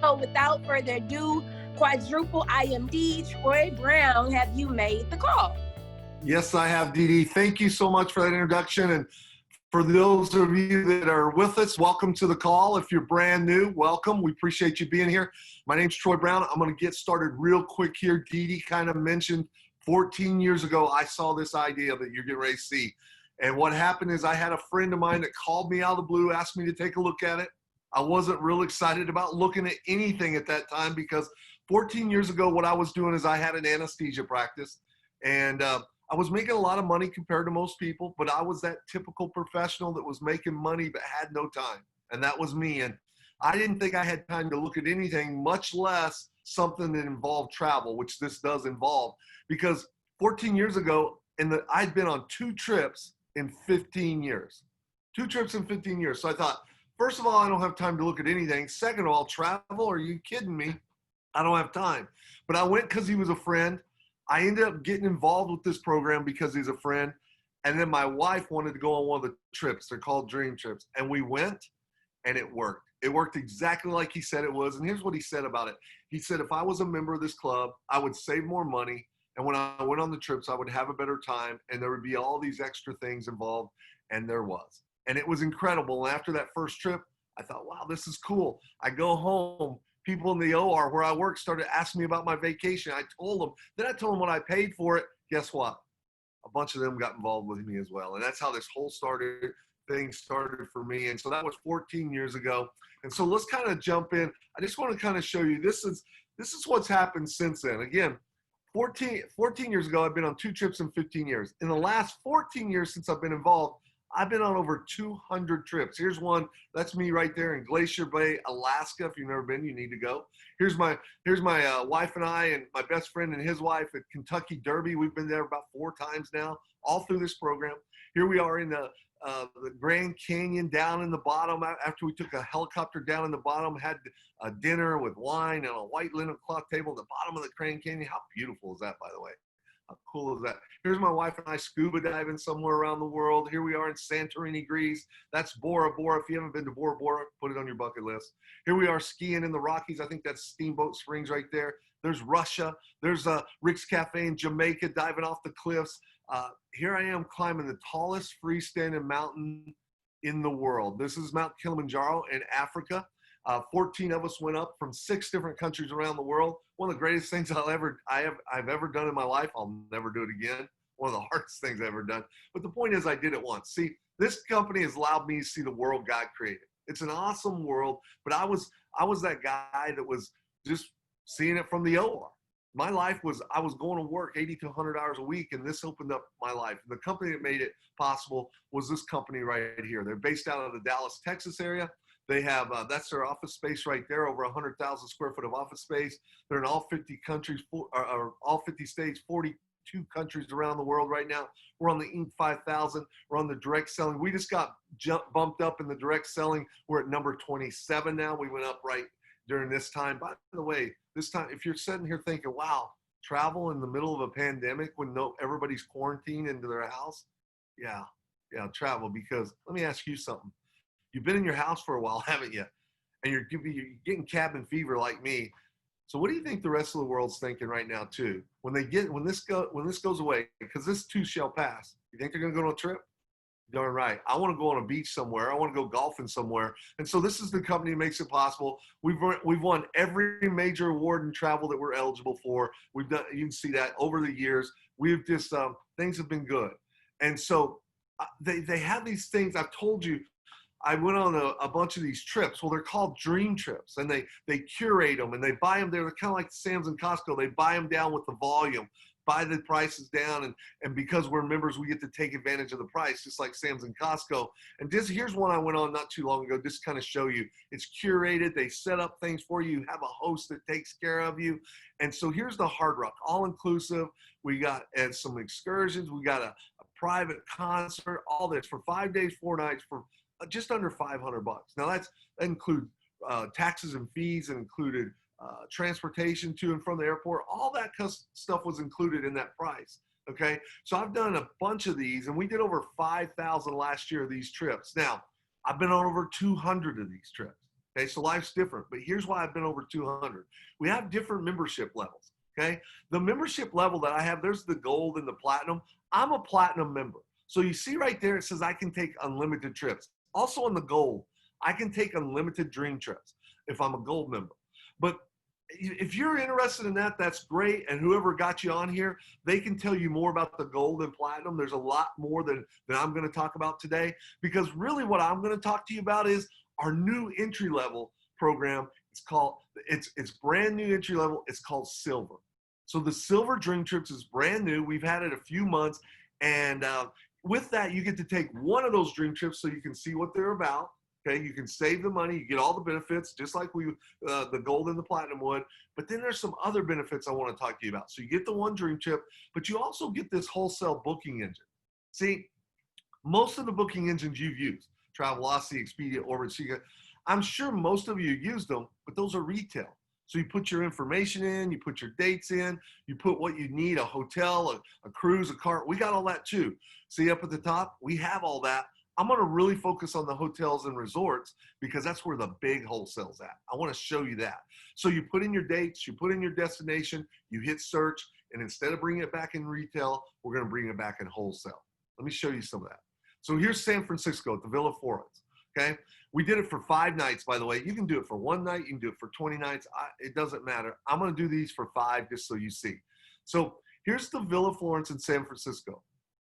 So without further ado, quadruple IMD, Troy Brown, have you made the call? Yes, I have, Dee Dee. Thank you so much for that introduction. And for those of you that are with us, welcome to the call. If you're brand new, welcome. We appreciate you being here. My name's Troy Brown. I'm going to get started real quick here. Dee Dee kind of mentioned 14 years ago, I saw this idea that you're getting ready to see. And what happened is I had a friend of mine that called me out of the blue, asked me to take a look at it. I wasn't real excited about looking at anything at that time because 14 years ago, what I was doing is I had an anesthesia practice. And I was making a lot of money compared to most people, but I was that typical professional that was making money but had no time. And that was me. And I didn't think I had time to look at anything, much less something that involved travel, which this does involve. Because 14 years ago, I'd been on 2 trips in 15 years. 2 trips in 15 years. So I thought, first of all, I don't have time to look at anything. Second of all, travel? Are you kidding me? I don't have time. But I went because he was a friend. I ended up getting involved with this program because he's a friend. And then my wife wanted to go on one of the trips. They're called Dream Trips. And we went, and it worked. It worked exactly like he said it was. And here's what he said about it. He said, if I was a member of this club, I would save more money. And when I went on the trips, I would have a better time. And there would be all these extra things involved. And there was. And it was incredible. And after that first trip, I thought, wow, this is cool. I go home. People in the OR where I work started asking me about my vacation. I told them. Then I told them what I paid for it. Guess what? A bunch of them got involved with me as well. And that's how this whole thing started for me. And so that was 14 years ago. And so let's kind of jump in. I just want to kind of show you, this is what's happened since then. Again, 14 years ago, I've been on 2 trips in 15 years. In the last 14 years since I've been involved, I've been on over 200 trips. Here's one. That's me right there in Glacier Bay, Alaska. If you've never been, you need to go. Here's my wife and I and my best friend and his wife at Kentucky Derby. We've been there about 4 times now, all through this program. Here we are in the Grand Canyon down in the bottom. After we took a helicopter down in the bottom, had a dinner with wine and a white linen cloth table at the bottom of the Grand Canyon. How beautiful is that, by the way? How cool is that? Here's my wife and I scuba diving somewhere around the world. Here we are in Santorini, Greece. That's Bora Bora. If you haven't been to Bora Bora, put it on your bucket list. Here we are skiing in the Rockies. I think that's Steamboat Springs right there. There's Russia. There's Rick's Cafe in Jamaica, diving off the cliffs. Here I am climbing the tallest freestanding mountain in the world. This is Mount Kilimanjaro in Africa. 14 of us went up from 6 different countries around the world. One of the greatest things I've ever done in my life. I'll never do it again. One of the hardest things I've ever done. But the point is, I did it once. See, this company has allowed me to see the world God created. It's an awesome world, but I was that guy that was just seeing it from the OR. My life was, I was going to work 80 to 100 hours a week, and this opened up my life. And the company that made it possible was this company right here. They're based out of the Dallas, Texas area. They have, that's their office space right there, over 100,000 square foot of office space. They're in all 50 countries, or all 50 states, 42 countries around the world right now. We're on the Inc. 5000. We're on the direct selling. We just got bumped up in the direct selling. We're at number 27 now. We went up right during this time. By the way, this time, if you're sitting here thinking, wow, travel in the middle of a pandemic when everybody's quarantined into their house, yeah, travel. Because let me ask you something. You've been in your house for a while, haven't you? And you're getting cabin fever like me. So what do you think the rest of the world's thinking right now too? When this goes away, because this too shall pass. You think they're going to go on a trip? Darn right. I want to go on a beach somewhere. I want to go golfing somewhere. And so this is the company that makes it possible. We've won every major award in travel that we're eligible for. We've done. You can see that over the years. We've just things have been good. And so they have these things. I've told you. I went on a bunch of these trips. Well, they're called Dream Trips, and they curate them, and they buy them. They're kind of like Sam's and Costco. They buy them down with the volume, buy the prices down, and because we're members, we get to take advantage of the price, just like Sam's and Costco. And here's one I went on not too long ago, just kind of show you. It's curated. They set up things for you. You have a host that takes care of you. And so here's the Hard Rock, all-inclusive. We got some excursions. We got a private concert, all this for 5 days, 4 nights for just under $500. Now that includes taxes and fees, and included transportation to and from the airport. All that stuff was included in that price. Okay, so I've done a bunch of these, and we did over 5,000 last year of these trips. Now I've been on over 200 of these trips. Okay, so life's different, but here's why I've been over 200. We have different membership levels. Okay, the membership level that I have, there's the gold and the platinum. I'm a platinum member. So you see right there, it says I can take unlimited trips. Also on the gold, I can take unlimited dream trips if I'm a gold member. But if you're interested in that, that's great. And whoever got you on here, they can tell you more about the gold and platinum. There's a lot more than I'm going to talk about today, because really what I'm going to talk to you about is our new entry level program. It's brand new entry level. It's called Silver. So the Silver Dream Trips is brand new. We've had it a few months, and with that, you get to take one of those dream trips so you can see what they're about. Okay, you can save the money, you get all the benefits, just like the gold and the platinum would. But then there's some other benefits I want to talk to you about. So you get the one dream trip, but you also get this wholesale booking engine. See, most of the booking engines you've used, Travelocity, Expedia, Orbit, Seeker, I'm sure most of you use them, but those are retail. So you put your information in, you put your dates in, you put what you need, a hotel, a cruise, a car. We got all that too. See up at the top, we have all that. I'm going to really focus on the hotels and resorts because that's where the big wholesale's at. I want to show you that. So you put in your dates, you put in your destination, you hit search, and instead of bringing it back in retail, we're going to bring it back in wholesale. Let me show you some of that. So here's San Francisco at the Villa Florence. Okay, we did it for 5 nights, by the way. You can do it for 1 night, you can do it for 20 nights. It doesn't matter. I'm going to do these for 5 just so you see. So here's the Villa Florence in San Francisco.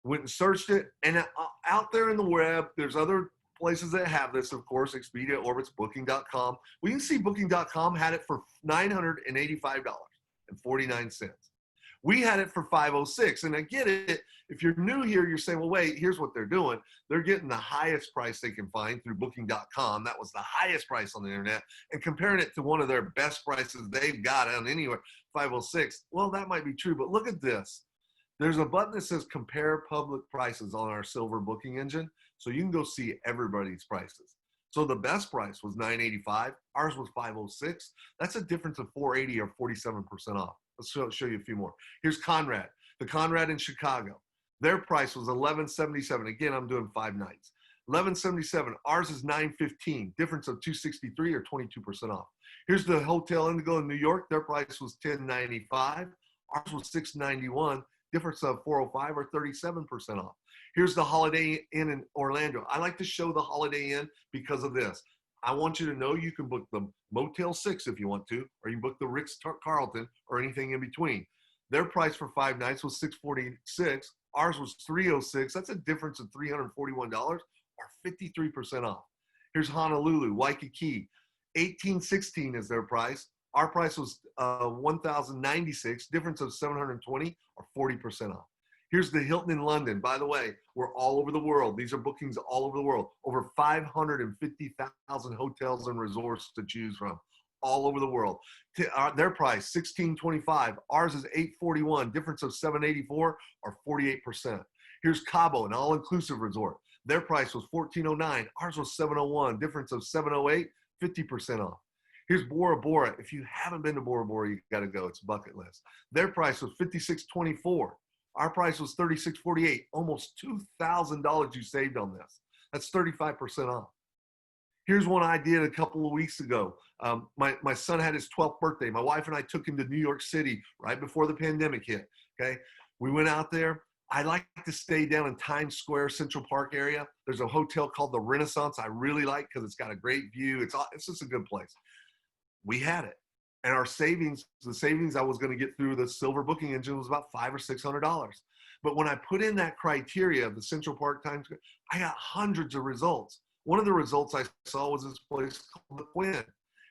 Went and searched it, and out there in the web, there's other places that have this, of course, Expedia, Orbitz, Booking.com. We can see Booking.com had it for $985.49. We had it for $506, and I get it. If you're new here, you're saying, well, wait, here's what they're doing. They're getting the highest price they can find through Booking.com. That was the highest price on the internet, and comparing it to one of their best prices they've got on anywhere, $506. Well, that might be true, but look at this. There's a button that says compare public prices on our Silver booking engine. So you can go see everybody's prices. So the best price was $985. Ours was $506. That's a difference of $480 or 47% off. Let's show you a few more. Here's Conrad, the Conrad in Chicago. Their price was $1177. Again, I'm doing 5 nights. $1177. Ours is $915. Difference of $263 or 22% off. Here's the Hotel Indigo in New York. Their price was $1095. Ours was $691. Difference of $405 or 37% off. Here's the Holiday Inn in Orlando. I like to show the Holiday Inn because of this. I want you to know you can book the Motel 6 if you want to, or you can book the Ritz-Carlton or anything in between. Their price for 5 nights was $646. Ours was $306. That's a difference of $341 or 53% off. Here's Honolulu, Waikiki. $1,816 is their price. Our price was $1,096, difference of $720 or 40% off. Here's the Hilton in London. By the way, we're all over the world. These are bookings all over the world. Over 550,000 hotels and resorts to choose from all over the world. Their price, $1,625. Ours is $841, difference of $784 or 48%. Here's Cabo, an all-inclusive resort. Their price was $1,409. Ours was $701, difference of $708, 50% off. Here's Bora Bora. If you haven't been to Bora Bora, you got to go. It's a bucket list. Their price was $56.24. Our price was $36.48. Almost $2,000 you saved on this. That's 35% off. Here's one I did a couple of weeks ago. My son had his 12th birthday. My wife and I took him to New York City right before the pandemic hit. Okay, we went out there. I like to stay down in Times Square, Central Park area. There's a hotel called the Renaissance I really like because it's got a great view. It's just a good place. We had it. And our savings, the savings I was going to get through the Silver booking engine was about $500 or $600. But when I put in that criteria of the Central Park Times Square, I got hundreds of results. One of the results I saw was this place called the Quinn.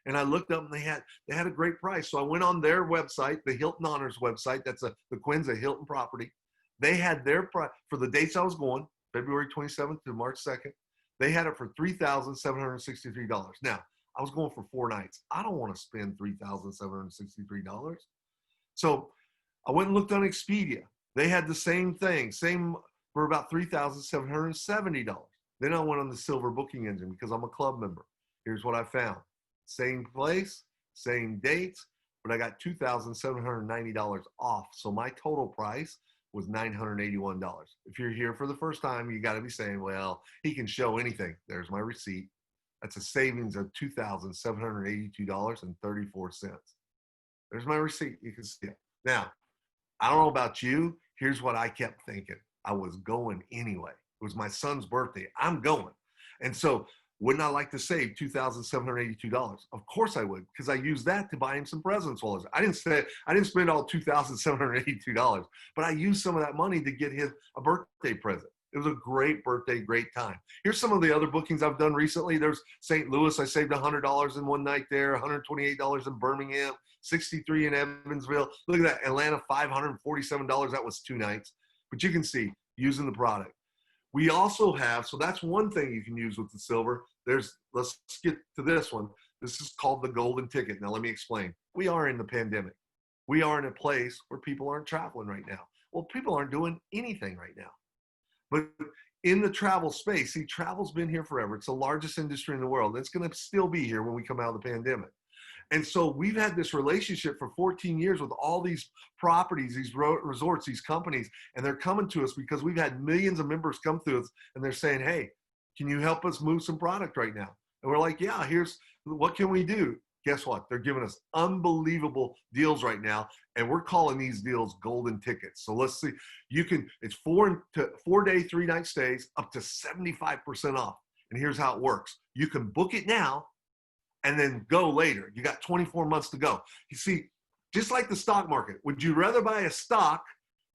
And I looked up and they had a great price. So I went on their website, the Hilton Honors website. The Quinn's a Hilton property. They had their price for the dates I was going, February 27th to March 2nd. They had it for $3,763. Now, I was going for 4 nights. I don't want to spend $3,763. So I went and looked on Expedia. They had the same thing, same for about $3,770. Then I went on the Silver booking engine because I'm a club member. Here's what I found. Same place, same dates, but I got $2,790 off. So my total price was $981. If you're here for the first time, you got to be saying, well, he can show anything. There's my receipt. That's a savings of $2,782.34. There's my receipt. You can see it. Now, I don't know about you. Here's what I kept thinking. I was going anyway. It was my son's birthday. I'm going. And so wouldn't I like to save $2,782? Of course I would, because I used that to buy him some presents. I didn't spend all $2,782, but I used some of that money to get him a birthday present. It was a great birthday, great time. Here's some of the other bookings I've done recently. There's St. Louis. I saved $100 in one night there, $128 in Birmingham, $63 in Evansville. Look at that. Atlanta, $547. That was 2 nights. But you can see, using the product. We also have, so that's one thing you can use with the silver. Let's get to this one. This is called the golden ticket. Now let me explain. We are in the pandemic. We are in a place where people aren't traveling right now. Well, people aren't doing anything right now. But in the travel space, see, travel's been here forever. It's the largest industry in the world. It's going to still be here when we come out of the pandemic. And so we've had this relationship for 14 years with all these properties, these resorts, these companies, and they're coming to us because we've had millions of members come through us, and they're saying, hey, can you help us move some product right now? And we're like, yeah, what can we do? Guess what? They're giving us unbelievable deals right now, and we're calling these deals golden tickets. So let's see. It's 4-day, 3-night stays up to 75% off. And here's how it works. You can book it now and then go later. You got 24 months to go. You see, just like the stock market, would you rather buy a stock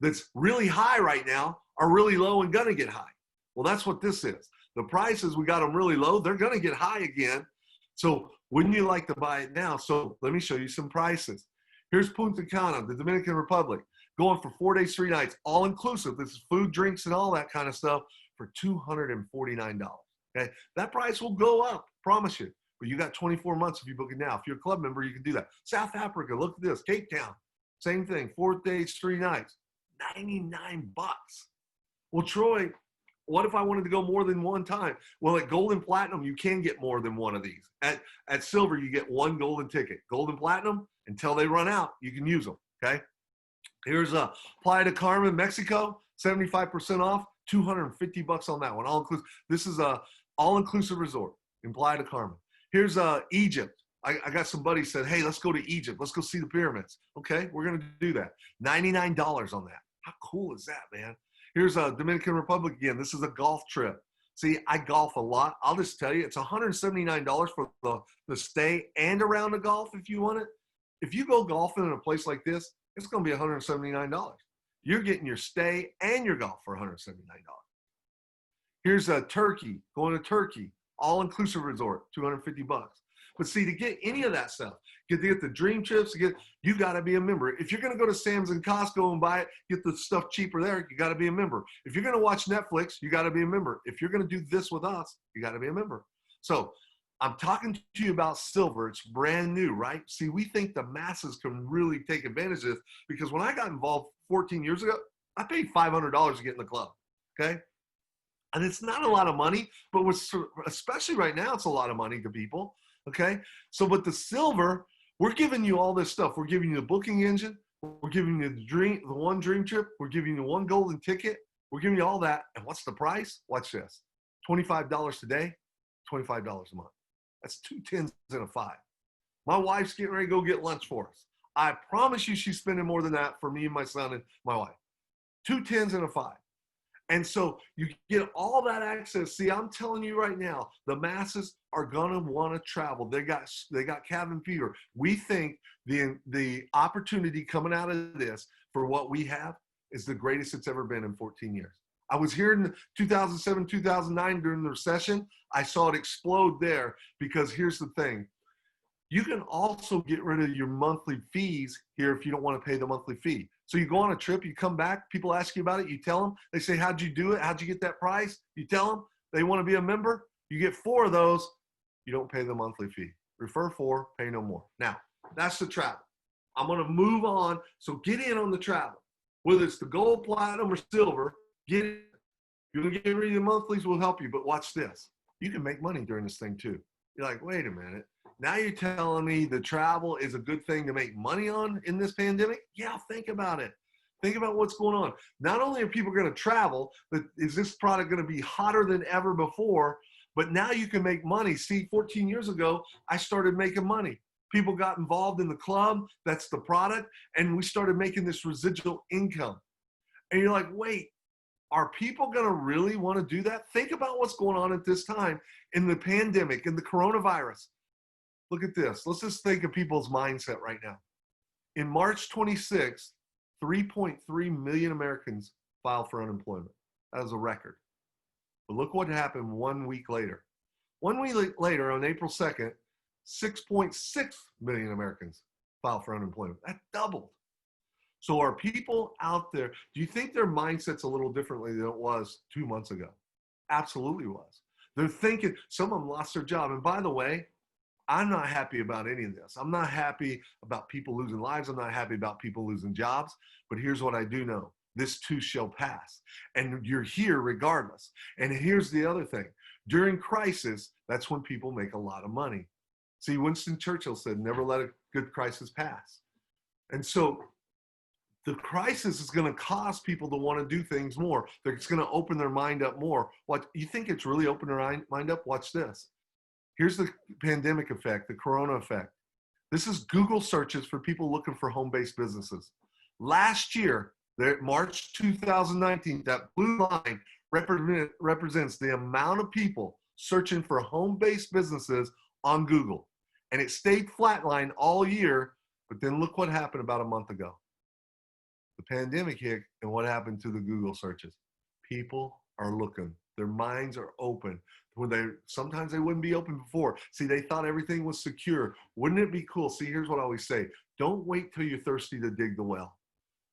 that's really high right now or really low and gonna get high? Well, that's what this is. The prices, we got them really low. They're gonna get high again. So wouldn't you like to buy it now? So let me show you some prices. Here's Punta Cana, the Dominican Republic, going for 4 days, 3 nights, all inclusive. This is food, drinks, and all that kind of stuff for $249. Okay, that price will go up, promise you. But you got 24 months if you book it now. If you're a club member, you can do that. South Africa, look at this. Cape Town, same thing. 4 days, 3 nights, $99. Well, Troy, what if I wanted to go more than one time? Well, at Gold and Platinum, you can get more than one of these. At Silver, you get one golden ticket. Gold and Platinum, until they run out, you can use them, okay? Here's Playa del Carmen, Mexico, 75% off, $250 on that one. All inclusive. This is a all-inclusive resort in Playa del Carmen. Here's Egypt. I got some buddies said, hey, let's go to Egypt. Let's go see the pyramids. Okay, we're going to do that. $99 on that. How cool is that, man? Here's Dominican Republic again. This is a golf trip. See, I golf a lot. I'll just tell you, it's $179 for the stay and a round of golf if you want it. If you go golfing in a place like this, it's going to be $179. You're getting your stay and your golf for $179. Here's Turkey, going to Turkey, all-inclusive resort, $250. But see, to get any of that stuff, to get the dream trips, you got to be a member. If you're going to go to Sam's and Costco and buy it, get the stuff cheaper there, you got to be a member. If you're going to watch Netflix, you got to be a member. If you're going to do this with us, you got to be a member. So I'm talking to you about Silver. It's brand new, right? See, we think the masses can really take advantage of this because when I got involved 14 years ago, I paid $500 to get in the club, okay? And it's not a lot of money, but especially right now, it's a lot of money to people. Okay, so but the Silver, we're giving you all this stuff. We're giving you the booking engine. We're giving you the one dream trip. We're giving you one golden ticket. We're giving you all that. And what's the price? Watch this: $25 today, $25 a month. That's 2 10s and a 5. My wife's getting ready to go get lunch for us. I promise you, she's spending more than that for me and my son and my wife. 2 10s and a 5. And so you get all that access. See, I'm telling you right now, the masses are gonna want to travel. They got cabin fever. We think the opportunity coming out of this for what we have is the greatest it's ever been in 14 years. I was here in 2007, 2009 during the recession. I saw it explode there because here's the thing. You can also get rid of your monthly fees here if you don't want to pay the monthly fee. So you go on a trip, you come back, people ask you about it, you tell them, they say, how'd you do it? How'd you get that price? You tell them, they want to be a member, you get 4 of those, you don't pay the monthly fee. Refer 4, pay no more. Now, that's the travel. I'm going to move on, so get in on the travel. Whether it's the gold, platinum, or silver, get in. You're going to get rid of the monthlies, will help you, but watch this. You can make money during this thing too. You're like, wait a minute. Now you're telling me the travel is a good thing to make money on in this pandemic? Yeah, think about it. Think about what's going on. Not only are people going to travel, but is this product going to be hotter than ever before? But now you can make money. See, 14 years ago, I started making money. People got involved in the club. That's the product. And we started making this residual income. And you're like, wait, are people going to really want to do that? Think about what's going on at this time in the pandemic, in the coronavirus. Look at this. Let's just think of people's mindset right now. In March 26th, 3.3 million Americans filed for unemployment. That was a record. But look what happened 1 week later. 1 week later, on April 2nd, 6.6 million Americans filed for unemployment. That doubled. So are people out there, do you think their mindset's a little differently than it was 2 months ago? Absolutely was. They're thinking, some of them lost their job. And by the way, I'm not happy about any of this. I'm not happy about people losing lives. I'm not happy about people losing jobs. But here's what I do know. This too shall pass. And you're here regardless. And here's the other thing. During crisis, that's when people make a lot of money. See, Winston Churchill said, never let a good crisis pass. And so the crisis is going to cause people to want to do things more. It's going to open their mind up more. What you think it's really opened their mind up? Watch this. Here's the pandemic effect, the corona effect. This is Google searches for people looking for home-based businesses. Last year, March 2019, that blue line represents the amount of people searching for home-based businesses on Google. And it stayed flatline all year, but then look what happened about a month ago. The pandemic hit, and what happened to the Google searches? People are looking. Their minds are open. Sometimes they wouldn't be open before. See, they thought everything was secure. Wouldn't it be cool? See, here's what I always say. Don't wait till you're thirsty to dig the well.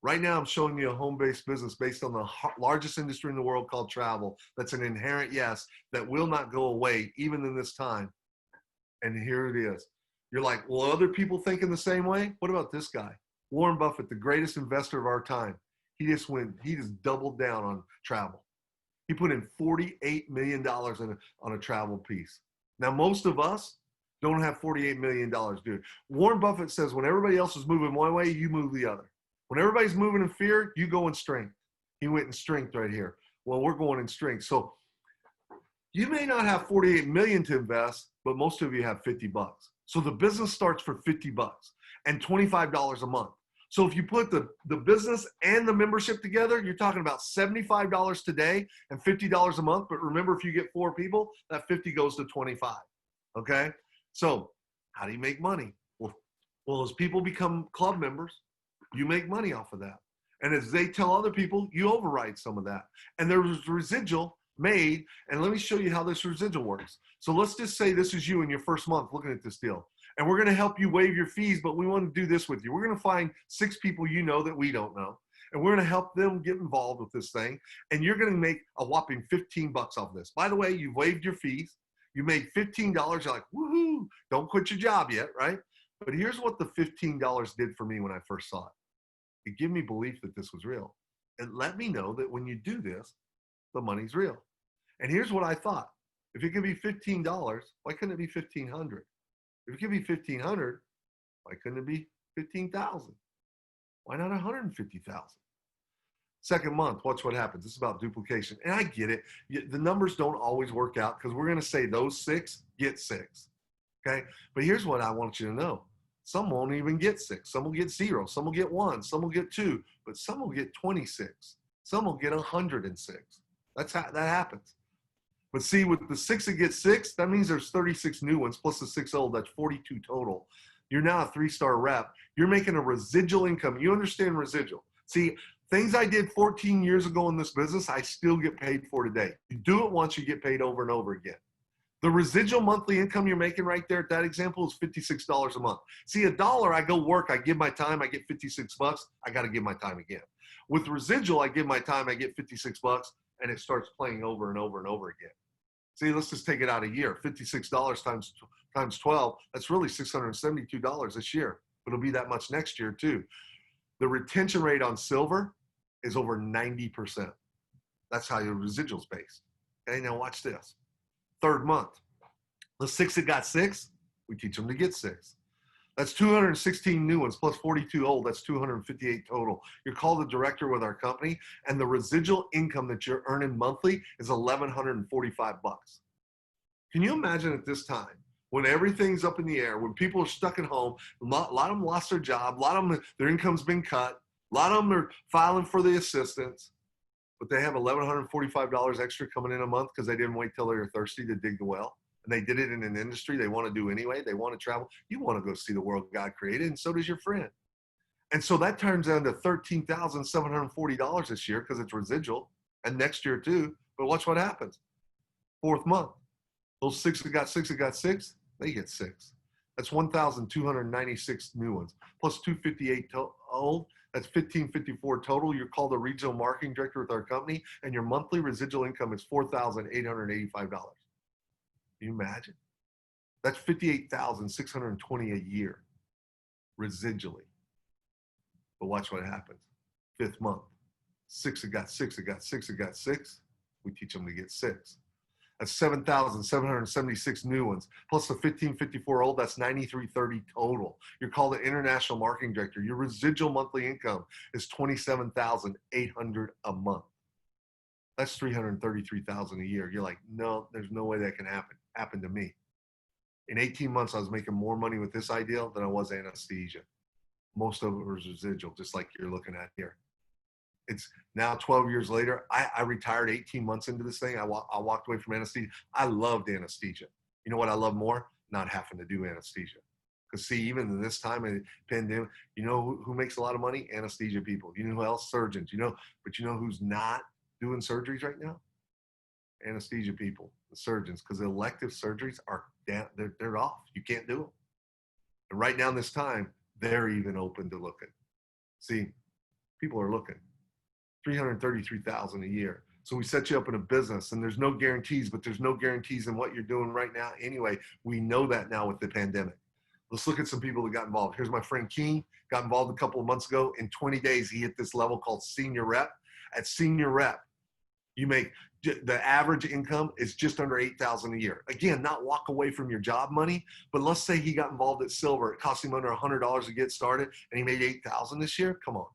Right now, I'm showing you a home-based business based on the largest industry in the world called travel. That's an inherent yes that will not go away even in this time. And here it is. You're like, well, other people thinking the same way? What about this guy? Warren Buffett, the greatest investor of our time. He just doubled down on travel. He put in $48 million on a travel piece. Now, most of us don't have $48 million, dude. Warren Buffett says when everybody else is moving one way, you move the other. When everybody's moving in fear, you go in strength. He went in strength right here. Well, we're going in strength. So you may not have 48 million to invest, but most of you have 50 bucks. So the business starts for 50 bucks and $25 a month. So if you put the business and the membership together, you're talking about $75 today and $50 a month. But remember, if you get 4 people, that 50 goes to 25. Okay? So how do you make money? Well, as people become club members, you make money off of that. And as they tell other people, you override some of that. And there's residual made. And let me show you how this residual works. So let's just say this is you in your first month looking at this deal. And we're going to help you waive your fees, but we want to do this with you. We're going to find 6 people you know that we don't know. And we're going to help them get involved with this thing. And you're going to make a whopping 15 bucks off this. By the way, you've waived your fees. You made $15. You're like, woohoo, don't quit your job yet, right? But here's what the $15 did for me when I first saw it. It gave me belief that this was real. It let me know that when you do this, the money's real. And here's what I thought. If it could be $15, why couldn't it be $1,500? If it could be $1,500, why couldn't it be $15,000? Why not $150,000? Second month, watch what happens. This is about duplication. And I get it. The numbers don't always work out because we're going to say those 6 get 6. Okay? But here's what I want you to know. Some won't even get 6. Some will get 0. Some will get 1. Some will get 2. But some will get 26. Some will get 106. That's how that happens. But see, with the 6 that get 6, that means there's 36 new ones plus the 6 old. That's 42 total. You're now a 3-star rep. You're making a residual income. You understand residual. See, things I did 14 years ago in this business, I still get paid for today. You do it once, you get paid over and over again. The residual monthly income you're making right there at that example is $56 a month. See, $1, I go work, I give my time, I get 56 bucks. I got to give my time again. With residual, I give my time, I get 56 bucks, and it starts playing over and over and over again. See, let's just take it out a year. $56 times 12, that's really $672 this year. It'll be that much next year too. The retention rate on silver is over 90%. That's how your residual's based. Okay, now watch this. Third month, the 6 that got 6, we teach them to get 6. That's 216 new ones plus 42 old. That's 258 total. You're called a director with our company, and the residual income that you're earning monthly is $1,145 bucks. Can you imagine at this time when everything's up in the air, when people are stuck at home, a lot of them lost their job, a lot of them, their income's been cut, a lot of them are filing for the assistance, but they have $1,145 extra coming in a month because they didn't wait till they were thirsty to dig the well. And they did it in an industry they want to do anyway. They want to travel. You want to go see the world God created, and so does your friend. And so that turns down to $13,740 this year because it's residual, and next year too. But watch what happens. Fourth month, those six that got six, they get six. That's 1,296 new ones, plus 258 old. That's 1,554 total. You're called a regional marketing director with our company, and your monthly residual income is $4,885. Can you imagine? That's $58,620 a year, residually. But watch what happens. Fifth month, six that got six. We teach them to get six. That's 7,776 new ones, plus the 1,554 old, that's 9,330 total. You're called an international marketing director. Your residual monthly income is 27,800 a month. That's 333,000 a year. You're like, no, there's no way that can happen to me. In 18 months, I was making more money with this idea than I was anesthesia. Most of it was residual, just like you're looking at here. It's now 12 years later. I retired 18 months into this thing. I walked away from anesthesia. I loved anesthesia. You know what I love more? Not having to do anesthesia. Because see, even in this time of the pandemic, you know who makes a lot of money? Anesthesia people. You know who else? Surgeons. But you know who's not doing surgeries right now? Anesthesia people, the surgeons, because elective surgeries are down, they're off. You can't do them. And right now in this time, they're even open to looking. See, people are looking. 333,000 a year. So we set you up in a business, and there's no guarantees, but there's no guarantees in what you're doing right now. Anyway, we know that now with the pandemic. Let's look at some people that got involved. Here's my friend Keen, got involved a couple of months ago. In 20 days, he hit this level called senior rep. At senior rep, you make the average income is just under $8,000 a year. Again, not walk away from your job money, but let's say he got involved at silver. It cost him under $100 to get started, and he made $8,000 this year. Come on.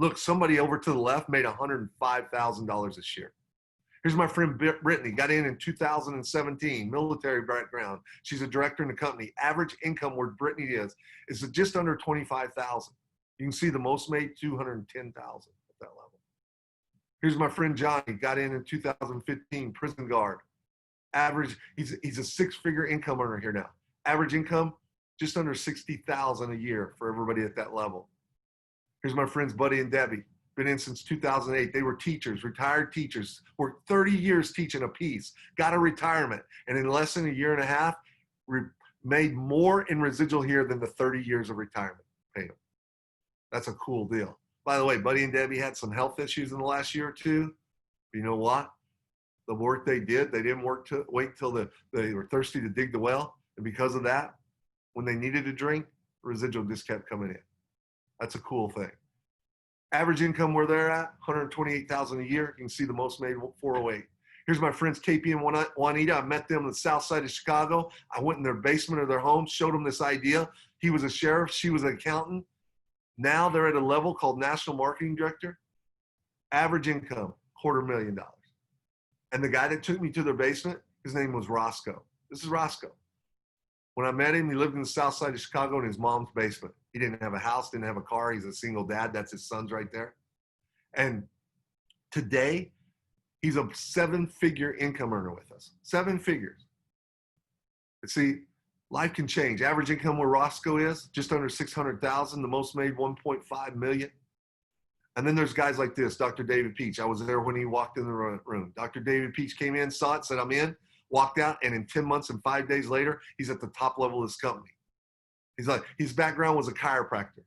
Look, somebody over to the left made $105,000 this year. Here's my friend Brittany, got in 2017, military background. She's a director in the company. Average income where Brittany is just under $25,000. You can see the most made $210,000 at that level. Here's my friend Johnny, got in 2015, prison guard. Average, he's a six-figure income earner here now. Average income, just under $60,000 a year for everybody at that level. Here's my friends Buddy and Debbie, been in since 2008. They were teachers, retired teachers, worked 30 years teaching a piece, got a retirement, and in less than a year and a half, made more in residual here than the 30 years of retirement paid them. That's a cool deal. By the way, Buddy and Debbie had some health issues in the last year or two. But you know what? The work they did, they didn't wait till they were thirsty to dig the well. And because of that, when they needed a drink, residual just kept coming in. That's a cool thing. Average income where they're at, $128,000 a year. You can see the most made, 408. Here's my friends KP and Juanita. I met them on the south side of Chicago. I went in their basement of their home, showed them this idea. He was a sheriff. She was an accountant. Now they're at a level called national marketing director. Average income, $250,000. And the guy that took me to their basement, his name was Roscoe. This is Roscoe. When I met him, he lived in the south side of Chicago in his mom's basement. He didn't have a house, didn't have a car. He's a single dad. That's his sons right there. And today, he's a seven-figure income earner with us. 7 figures. But see, life can change. Average income where Roscoe is, just under $600,000. The most made, $1.5 million. And then there's guys like this, Dr. David Peach. I was there when he walked in the room. Dr. David Peach came in, saw it, said, I'm in, walked out, and in 10 months and 5 days later, he's at the top level of his company. He's like, his background was a chiropractor.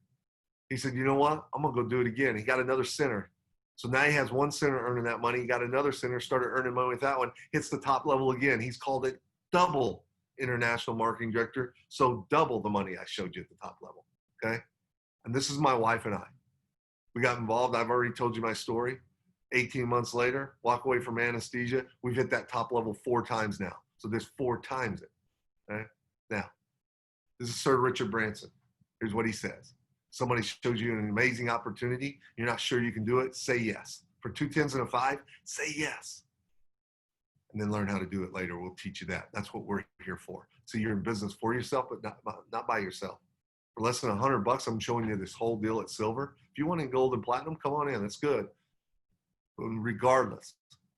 He said, you know what? I'm going to go do it again. He got another center. So now he has one center earning that money. He got another center, started earning money with that one, hits the top level again. He's called it double international marketing director. So double the money I showed you at the top level. Okay. And this is my wife and I. We got involved. I've already told you my story. 18 months later, walk away from anesthesia. We've hit that top level 4 times now. So there's 4 times it. Okay. Now, this is Sir Richard Branson. Here's what he says. Somebody shows you an amazing opportunity. You're not sure you can do it. Say yes. For 2 10s and a 5, say yes. and then learn how to do it later. We'll teach you that. That's what we're here for. So you're in business for yourself, but not by yourself. For less than $100, I'm showing you this whole deal at silver. If you want in gold and platinum, come on in. That's good. But regardless,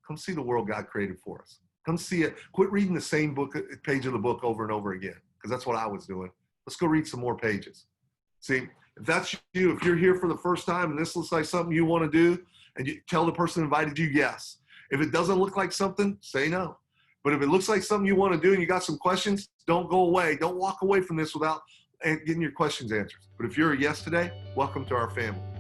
come see the world God created for us. Come see it. Quit reading the same page of the book over and over again, because that's what I was doing. Let's go read some more pages. See, if that's you, if you're here for the first time and this looks like something you want to do, and you tell the person who invited you yes. If it doesn't look like something, say no. But if it looks like something you want to do and you got some questions, don't go away. Don't walk away from this without getting your questions answered. But if you're a yes today, welcome to our family.